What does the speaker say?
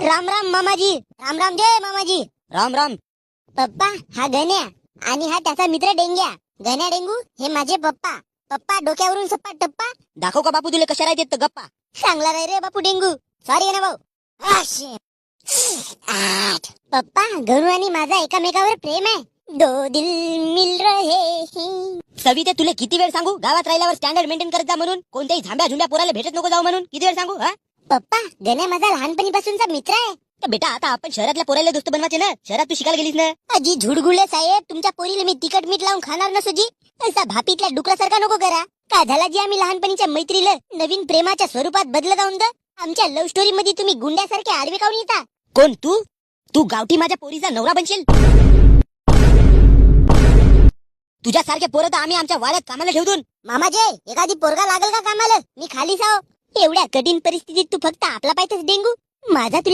राम राम मामाजी. राम राम जय मामाजी. राम राम. पप्पा हा गण्या आणि हा त्याचा मित्र डेंग्या. गण्या डेंगू हे माझे पप्पा. पप्पा डोक्यावरून सप्पा टप्पा. दाखव का बापू तुला कशा राहते गप्पा. चांगला नाही रे बापू डेंगू. सॉरी ना भाऊ. पप्पा गणू आणि माझा एकामेकावर प्रेम आहे. दो दिल मिल रहे हैं. सविते तुला किती वेळ सांगू गावात राहिल्यावर स्टँडर्ड मेंटेन करत जा म्हणून. कोणत्याही झांब्या झुंब्या पोराला भेटत नको जाऊ म्हणून. किती वेळ सांगू. हा पप्पा गण्या माझा लहानपणीपासूनचा मित्र आहे. तर बेटा आता आपण शहरातल्या पोराला दोस्त बनवायचे ना. शहरात तू शिकायला गेलीस ना. अजी झुडगुले साहेब तुमच्या पोरीला मी तिखट मीठ लावून खाणार नसो जी. असा भापीतल्या डुकरासारखा नको करा. का झाला जी आम्ही लहानपणीच्या मैत्रीला नवीन प्रेमाच्या स्वरूपात बदलत आहोत. आमच्या लव्ह स्टोरी मध्ये तुम्ही गुंड्यासारखे आडवे काऊन येता. कोण तू. तू गावठी माझ्या पोरीचा नवरा बनशील. तुझ्यासारखे पोरं तर आम्ही आमच्या वाड्यात कामाला ठेवून. मामाजे एखादी पोरगा लागल का कामाला. मी खाली साव. एवढ्या कठीण परिस्थितीत तू फक्त आपला पाहिजेस डेंगू. माझा तुला